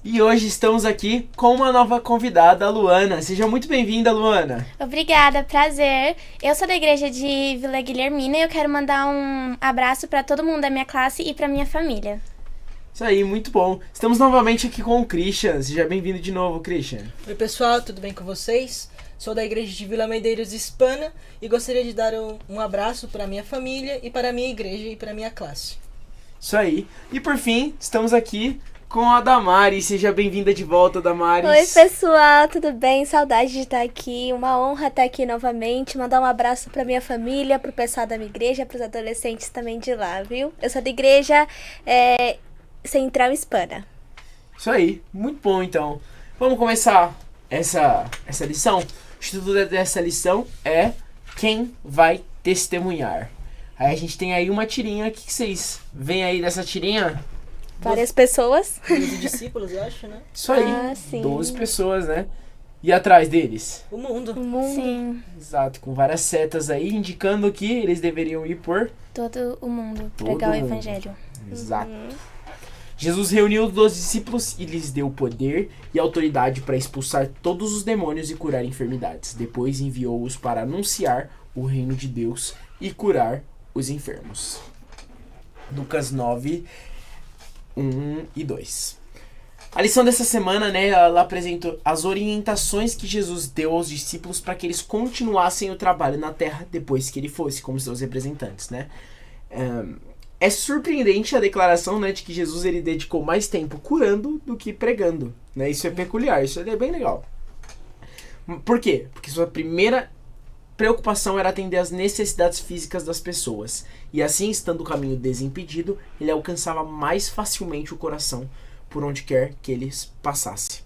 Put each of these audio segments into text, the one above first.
E hoje estamos aqui com uma nova convidada, a Luana. Seja muito bem-vinda, Luana. Obrigada, prazer. Eu sou da igreja de Vila Guilhermina e eu quero mandar um abraço para todo mundo da minha classe e para minha família. Isso aí, muito bom. Estamos novamente aqui com o Christian. Seja bem-vindo de novo, Christian. Oi pessoal, tudo bem com vocês? Sou da igreja de Vila Medeiros Hispana e gostaria de dar um abraço para minha família e para a minha igreja e para a minha classe. Isso aí. E por fim, estamos aqui com a Damares. Seja bem-vinda de volta, Damares. Oi pessoal, tudo bem? Saudade de estar aqui, uma honra estar aqui novamente, mandar um abraço pra minha família, pro pessoal da minha igreja, pros adolescentes também de lá, viu? Eu sou da igreja Central Hispana. Isso aí, muito bom então. Vamos começar essa lição. O título dessa lição é Quem vai testemunhar? Aí a gente tem aí uma tirinha, o que vocês veem aí dessa tirinha? Várias pessoas. 12 discípulos, eu acho, né? Isso aí, sim. 12 pessoas, né? E atrás deles? O mundo. Sim, Exato, com várias setas aí, indicando que eles deveriam ir por... todo o mundo, Todo pregar o mundo. evangelho. Exato. Jesus reuniu os 12 discípulos e lhes deu poder e autoridade para expulsar todos os demônios e curar enfermidades. Depois enviou-os para anunciar o reino de Deus e curar os enfermos. Lucas 9, 1 e 2. A lição dessa semana, né, ela apresenta as orientações que Jesus deu aos discípulos para que eles continuassem o trabalho na terra depois que ele fosse, como seus representantes, né? É surpreendente a declaração, né, de que Jesus ele dedicou mais tempo curando do que pregando, né? Isso é peculiar, isso é bem legal. Por quê? Porque sua primeira preocupação era atender às necessidades físicas das pessoas. E assim, estando o caminho desimpedido, ele alcançava mais facilmente o coração por onde quer que eles passasse.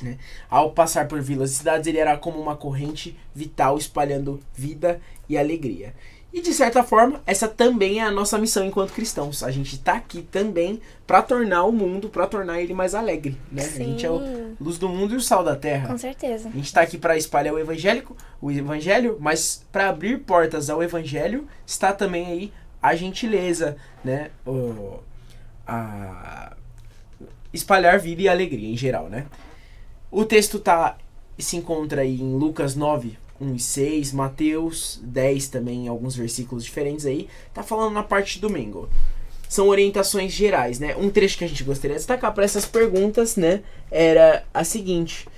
Né? Ao passar por vilas e cidades, ele era como uma corrente vital espalhando vida e alegria. E de certa forma, essa também é a nossa missão enquanto cristãos. A gente está aqui também para tornar o mundo, para tornar ele mais alegre. Né? A gente é a luz do mundo e o sal da terra. Com certeza. A gente está aqui para espalhar o evangelho, mas para abrir portas ao evangelho está também aí a gentileza, né? Espalhar vida e alegria em geral, né? O texto se encontra aí em Lucas 9, 1 e 6, Mateus 10 também, em alguns versículos diferentes aí. Tá falando na parte do domingo. São orientações gerais, né? Um trecho que a gente gostaria de destacar para essas perguntas, né? Era a seguinte.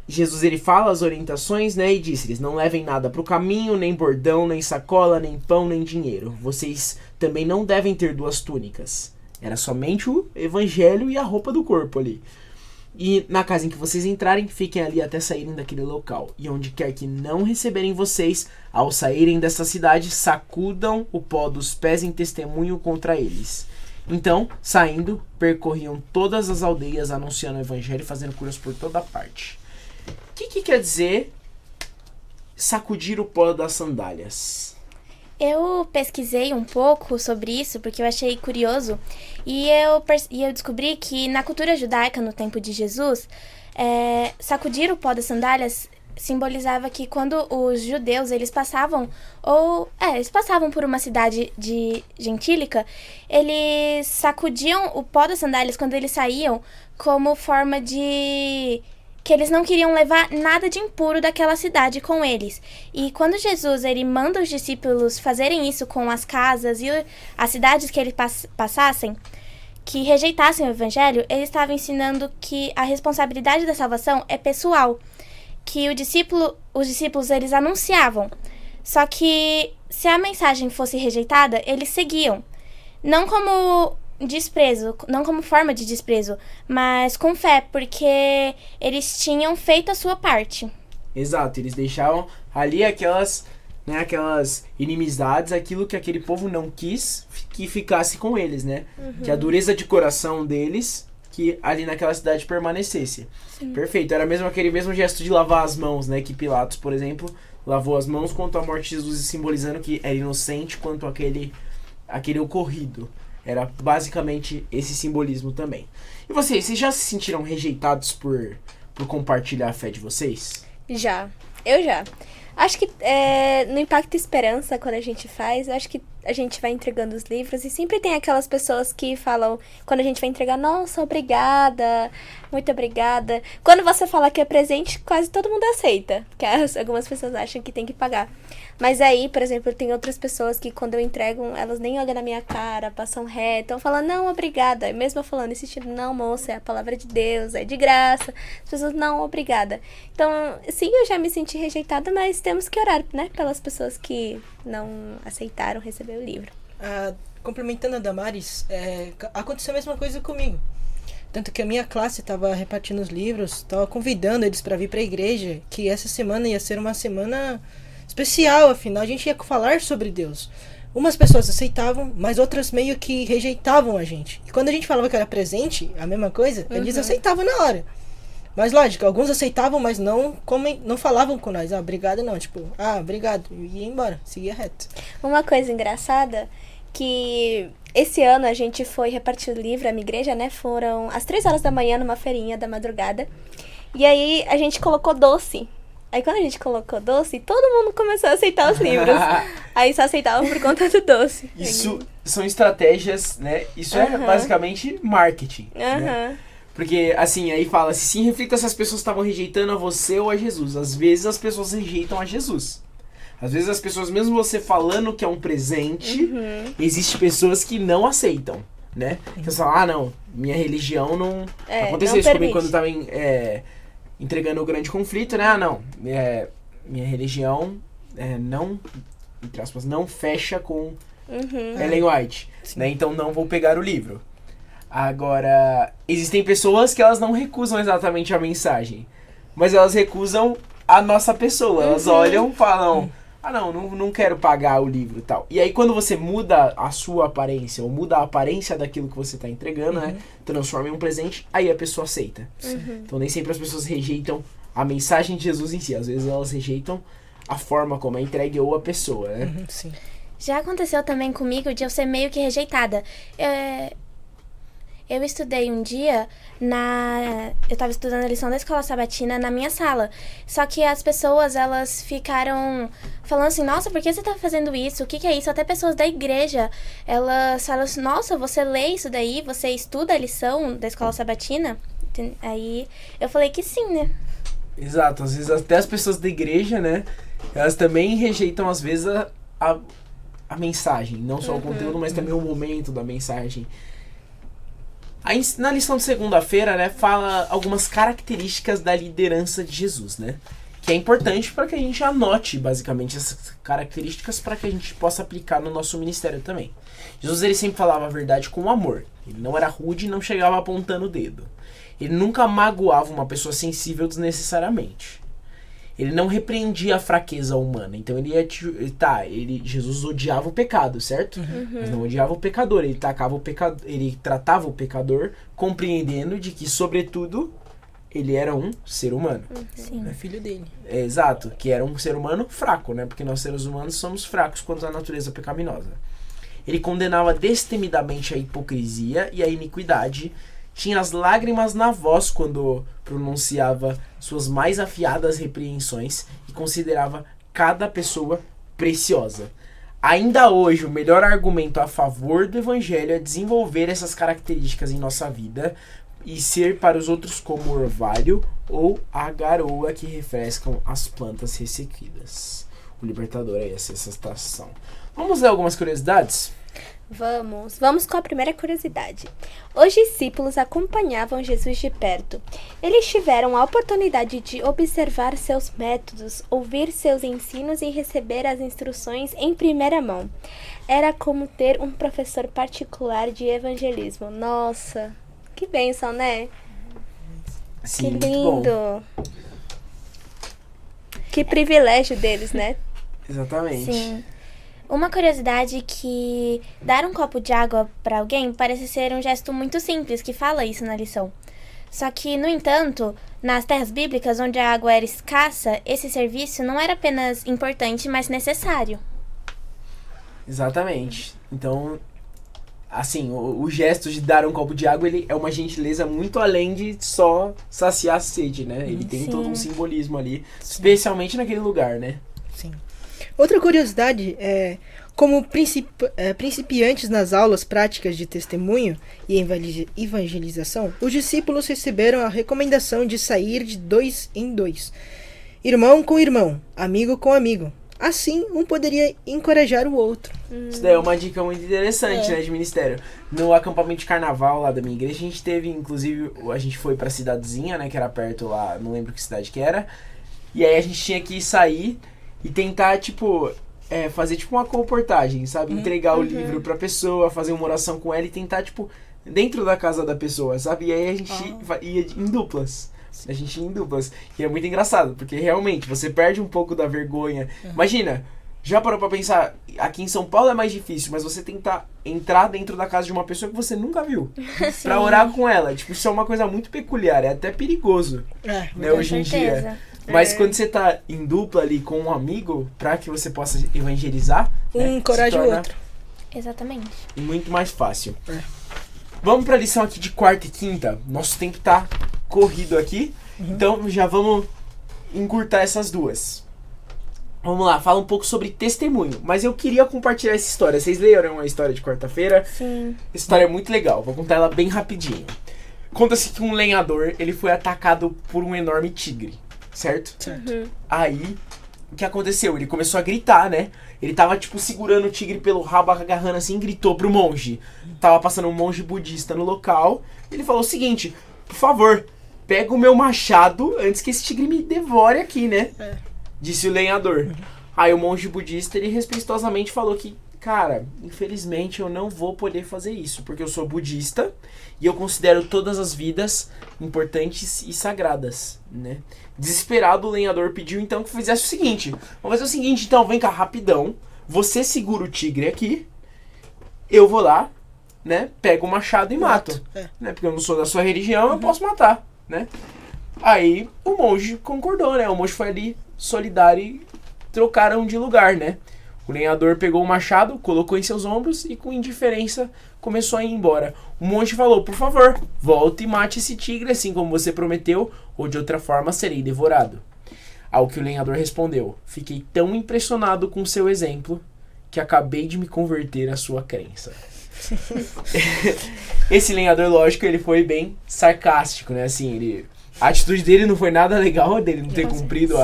Jesus, ele fala as orientações, né? E disse-lhes, não levem nada para o caminho, nem bordão, nem sacola, nem pão, nem dinheiro. Vocês também não devem ter 2 túnicas. Era somente o evangelho e a roupa do corpo ali. E na casa em que vocês entrarem, fiquem ali até saírem daquele local. E onde quer que não receberem vocês, ao saírem dessa cidade, sacudam o pó dos pés em testemunho contra eles. Então, saindo, percorriam todas as aldeias, anunciando o evangelho e fazendo curas por toda parte. O que quer dizer sacudir o pó das sandálias? Eu pesquisei um pouco sobre isso porque eu achei curioso e eu descobri que na cultura judaica, no tempo de Jesus, sacudir o pó das sandálias simbolizava que quando os judeus eles passavam por uma cidade gentílica, eles sacudiam o pó das sandálias quando eles saíam como forma de que eles não queriam levar nada de impuro daquela cidade com eles. E quando Jesus ele manda os discípulos fazerem isso com as casas e as cidades que eles passassem, que rejeitassem o evangelho, ele estava ensinando que a responsabilidade da salvação é pessoal, que os discípulos eles anunciavam. Só que se a mensagem fosse rejeitada, eles seguiam. Não como desprezo, não como forma de desprezo, mas com fé, porque eles tinham feito a sua parte. Exato, eles deixavam ali aquelas inimizades, aquilo que aquele povo não quis que ficasse com eles, né? Que a dureza de coração deles, que ali naquela cidade permanecesse. Sim. Perfeito, era aquele mesmo gesto de lavar as mãos, né? Que Pilatos, por exemplo, lavou as mãos quanto à morte de Jesus, simbolizando que era inocente quanto aquele aquele ocorrido. Era basicamente esse simbolismo também. E vocês já se sentiram rejeitados por compartilhar a fé de vocês? Já. Eu já. Acho que no Impacto Esperança, quando a gente faz, eu acho que a gente vai entregando os livros e sempre tem aquelas pessoas que falam, quando a gente vai entregar, nossa, obrigada, muito obrigada. Quando você fala que é presente, quase todo mundo aceita, porque algumas pessoas acham que tem que pagar. Mas aí, por exemplo, tem outras pessoas que quando eu entrego, elas nem olham na minha cara, passam reto, estão falando, não, obrigada. E mesmo eu falando, insistindo, não, moça, é a palavra de Deus, é de graça. As pessoas, não, obrigada. Então, sim, eu já me senti rejeitada, mas temos que orar, né, pelas pessoas que não aceitaram receber o livro. Complementando a Damares, aconteceu a mesma coisa comigo. Tanto que a minha classe estava repartindo os livros, estava convidando eles para vir para a igreja, que essa semana ia ser uma semana especial, afinal a gente ia falar sobre Deus. Umas pessoas aceitavam, mas outras meio que rejeitavam a gente. E quando a gente falava que era presente, a mesma coisa, eles aceitavam na hora. Mas lógico, alguns aceitavam, mas não falavam com nós. Obrigado não, tipo, obrigado. E ia embora, seguia reto. Uma coisa engraçada, que esse ano a gente foi repartir o livro, a minha igreja, né? Foram às 3 horas da manhã, numa feirinha da madrugada. E aí a gente colocou doce. Aí quando a gente colocou doce, todo mundo começou a aceitar os livros. Aí só aceitavam por conta do doce. Isso são estratégias, né? Isso é basicamente marketing, né? Porque, assim, aí fala, se sim, reflita se as pessoas estavam rejeitando a você ou a Jesus. Às vezes as pessoas rejeitam a Jesus. Às vezes as pessoas, mesmo você falando que é um presente, existem pessoas que não aceitam, né? Que você fala, não, minha religião não... Aconteceu isso comigo quando eu tava entregando o grande conflito, né? Minha religião não, entre aspas, não fecha com Ellen White, né? Então não vou pegar o livro. Agora, existem pessoas que elas não recusam exatamente a mensagem, mas elas recusam a nossa pessoa. Elas olham e falam, não quero pagar o livro e tal. E aí quando você muda a sua aparência, ou muda a aparência daquilo que você está entregando, né, transforma em um presente, aí a pessoa aceita. Então nem sempre as pessoas rejeitam a mensagem de Jesus em si. Às vezes elas rejeitam a forma como é entregue ou a pessoa, né? Sim. Já aconteceu também comigo de eu ser meio que rejeitada. Eu estudei um dia eu estava estudando a lição da escola sabatina na minha sala. Só que as pessoas, elas ficaram falando assim, nossa, por que você tá fazendo isso? O que é isso? Até pessoas da igreja, elas falam assim, nossa, você lê isso daí? Você estuda a lição da escola sabatina? Aí eu falei que sim, né? Exato, às vezes até as pessoas da igreja, né, elas também rejeitam às vezes a mensagem. Não só o conteúdo, mas também o momento da mensagem. Aí, na lição de segunda-feira, né, fala algumas características da liderança de Jesus, né? Que é importante para que a gente anote, basicamente, essas características para que a gente possa aplicar no nosso ministério também. Jesus, ele sempre falava a verdade com amor. Ele não era rude e não chegava apontando o dedo. Ele nunca magoava uma pessoa sensível desnecessariamente. Ele não repreendia a fraqueza humana. Então Jesus odiava o pecado, certo? Mas não odiava o pecador. Ele tratava o pecador compreendendo de que, sobretudo, ele era um ser humano. Sim. É filho dele. Exato, que era um ser humano fraco, né? Porque nós seres humanos somos fracos quanto à natureza pecaminosa. Ele condenava destemidamente a hipocrisia e a iniquidade. Tinha as lágrimas na voz quando pronunciava suas mais afiadas repreensões e considerava cada pessoa preciosa. Ainda hoje, o melhor argumento a favor do evangelho é desenvolver essas características em nossa vida e ser para os outros como o orvalho ou a garoa que refrescam as plantas ressequidas. O libertador é essa citação. Vamos ler algumas curiosidades? Vamos com a primeira curiosidade. Os discípulos acompanhavam Jesus de perto. Eles tiveram a oportunidade de observar seus métodos, ouvir seus ensinos e receber as instruções em primeira mão. Era como ter um professor particular de evangelismo. Nossa, que bênção, né? Sim, que muito lindo! bom. Que privilégio deles, né? Exatamente. Sim. Uma curiosidade que dar um copo de água para alguém parece ser um gesto muito simples, que fala isso na lição. Só que, no entanto, nas terras bíblicas, onde a água era escassa, esse serviço não era apenas importante, mas necessário. Exatamente. Então, assim, o gesto de dar um copo de água, ele é uma gentileza muito além de só saciar a sede, né? Ele tem Sim. todo um simbolismo ali, especialmente naquele lugar, né? Sim. Outra curiosidade é como principiantes nas aulas práticas de testemunho e evangelização, os discípulos receberam a recomendação de sair de 2 em 2, irmão com irmão, amigo com amigo. Assim, um poderia encorajar o outro. Isso daí é uma dica muito interessante, né, de ministério. No acampamento de carnaval lá da minha igreja, a gente teve, inclusive, a gente foi pra cidadezinha, né, que era perto lá, não lembro que cidade que era. E aí a gente tinha que sair e tentar, tipo, fazer tipo uma comportagem, sabe? Entregar o livro pra pessoa, fazer uma oração com ela e tentar, tipo, dentro da casa da pessoa, sabe? E aí a gente ia em duplas. A gente ia em duplas. E é muito engraçado, porque realmente você perde um pouco da vergonha. Imagina, já parou pra pensar, aqui em São Paulo é mais difícil, mas você tentar entrar dentro da casa de uma pessoa que você nunca viu. Pra orar com ela. Tipo, isso é uma coisa muito peculiar, é até perigoso, né, hoje em dia. Mas quando você tá em dupla ali com um amigo, pra que você possa evangelizar, Um encoraja o outro. Exatamente. muito mais fácil. Vamos pra lição aqui de quarta e quinta. Nosso tempo tá corrido aqui, então já vamos encurtar essas duas. Vamos lá, fala um pouco sobre testemunho. Mas eu queria compartilhar essa história. Vocês leram a história de quarta-feira? Sim. Essa história é muito legal, vou contar ela bem rapidinho. Conta-se que um lenhador, ele foi atacado por um enorme tigre, certo? Aí, o que aconteceu? Ele começou a gritar, né? Ele tava, tipo, segurando o tigre pelo rabo, agarrando assim, e gritou pro monge. Tava passando um monge budista no local. Ele falou o seguinte: por favor, pega o meu machado antes que esse tigre me devore aqui, né? Disse o lenhador. Aí o monge budista, ele respeitosamente falou que, cara, infelizmente eu não vou poder fazer isso, porque eu sou budista e eu considero todas as vidas importantes e sagradas, né? Desesperado, o lenhador pediu então que fizesse o seguinte: vamos fazer o seguinte, então, vem cá, rapidão, você segura o tigre aqui, eu vou lá, né, pego o machado e mato. Né, porque eu não sou da sua religião, eu posso matar, né? Aí o monge concordou, né? O monge foi ali solidário e trocaram de lugar, né? O lenhador pegou o machado, colocou em seus ombros e com indiferença começou a ir embora. O monge falou: por favor, volte e mate esse tigre assim como você prometeu, ou de outra forma serei devorado. Ao que o lenhador respondeu: fiquei tão impressionado com seu exemplo que acabei de me converter à sua crença. Esse lenhador, lógico, ele foi bem sarcástico, né? Assim, a atitude dele não foi nada legal, dele não ter cumprido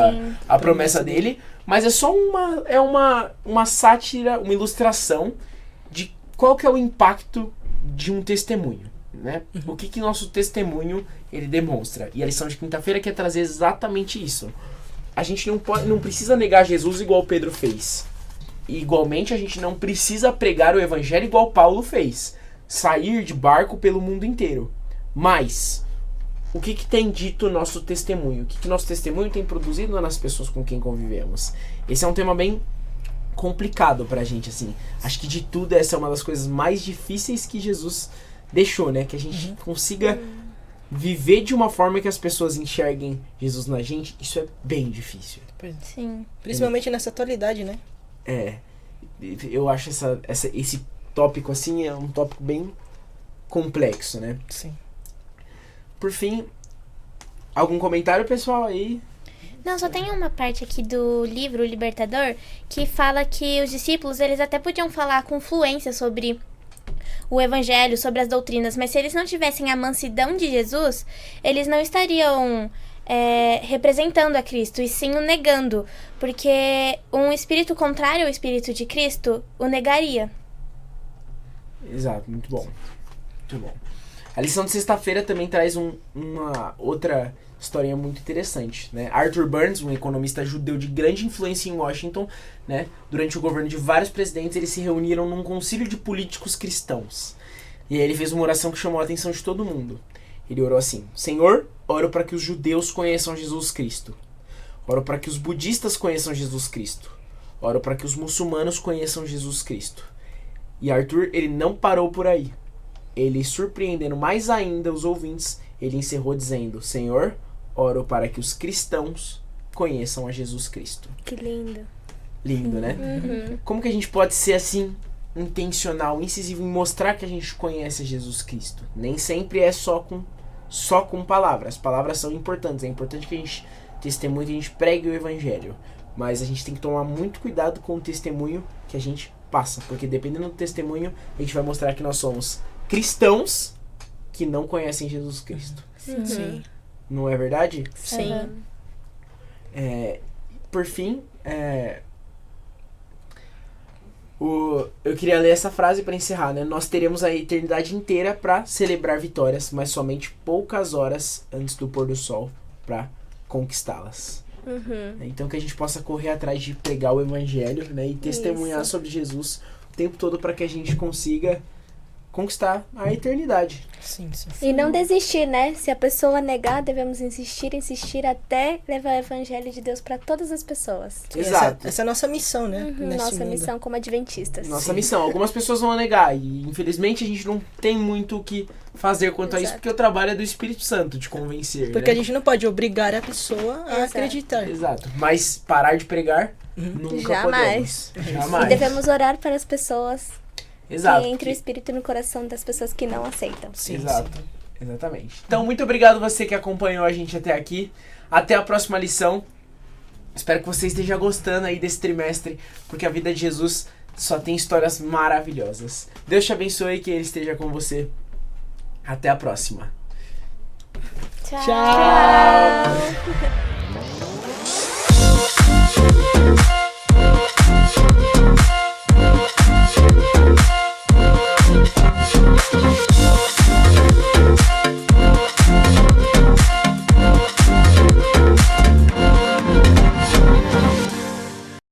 a promessa dele, mas é só uma sátira, uma ilustração de qual que é o impacto de um testemunho, né? O que nosso testemunho ele demonstra. E a lição de quinta-feira quer trazer exatamente isso. A gente não precisa negar Jesus igual Pedro fez. E, igualmente, a gente não precisa pregar o evangelho igual Paulo fez. Sair de barco pelo mundo inteiro. Mas o que tem dito o nosso testemunho? O que nosso testemunho tem produzido nas pessoas com quem convivemos? Esse é um tema bem complicado pra gente, assim. Acho que de tudo essa é uma das coisas mais difíceis que Jesus deixou, né? Que a gente consiga viver de uma forma que as pessoas enxerguem Jesus na gente. Isso é bem difícil. Sim. Principalmente nessa atualidade, né? Eu acho esse tópico, assim, é um tópico bem complexo, né? Sim. Por fim, algum comentário, pessoal, aí? Não, só tem uma parte aqui do livro O Libertador que fala que os discípulos, eles até podiam falar com fluência sobre o evangelho, sobre as doutrinas, mas se eles não tivessem a mansidão de Jesus, eles não estariam representando a Cristo, e sim o negando, porque um espírito contrário ao espírito de Cristo o negaria. Exato, muito bom. Muito bom. A lição de sexta-feira também traz uma outra historinha muito interessante, né? Arthur Burns, um economista judeu de grande influência em Washington, né? Durante o governo de vários presidentes, eles se reuniram num concílio de políticos cristãos. E aí ele fez uma oração que chamou a atenção de todo mundo. Ele orou assim: Senhor, oro para que os judeus conheçam Jesus Cristo. Oro para que os budistas conheçam Jesus Cristo. Oro para que os muçulmanos conheçam Jesus Cristo. E Arthur, ele não parou por aí. Ele, surpreendendo mais ainda os ouvintes, ele encerrou dizendo: Senhor, oro para que os cristãos conheçam a Jesus Cristo. Que lindo. Lindo, né? Como que a gente pode ser assim intencional, incisivo em mostrar que a gente conhece Jesus Cristo. Nem sempre é só com palavras. As palavras são importantes. É importante que a gente testemunhe, que a gente pregue o evangelho. Mas a gente tem que tomar muito cuidado com o testemunho que a gente passa. Porque dependendo do testemunho, a gente vai mostrar que nós somos cristãos que não conhecem Jesus Cristo. Sim. Não é verdade? Sim. Por fim, eu queria ler essa frase para encerrar, né? Nós teremos a eternidade inteira para celebrar vitórias, mas somente poucas horas antes do pôr do sol para conquistá-las. Então que a gente possa correr atrás de pregar o evangelho, né? E testemunhar sobre Jesus o tempo todo para que a gente consiga conquistar a eternidade. Sim. E não desistir, né? Se a pessoa negar, devemos insistir até levar o evangelho de Deus para todas as pessoas. Exato. Essa é a nossa missão, né? nesse Nossa mundo. missão como adventistas. Nossa missão. Algumas pessoas vão negar e infelizmente a gente não tem muito o que fazer quanto a isso, porque o trabalho é do Espírito Santo de convencer. Porque a né? gente não pode obrigar a pessoa a acreditar. Exato. Mas parar de pregar nunca Jamais. podemos. E Jamais. devemos orar para as pessoas Exato. que entre o Espírito no coração das pessoas que não aceitam. Sim, Exato. Exatamente. Então, muito obrigado você que acompanhou a gente até aqui. Até a próxima lição. Espero que você esteja gostando aí desse trimestre, porque a vida de Jesus só tem histórias maravilhosas. Deus te abençoe e que Ele esteja com você. Até a próxima. Tchau. Tchau.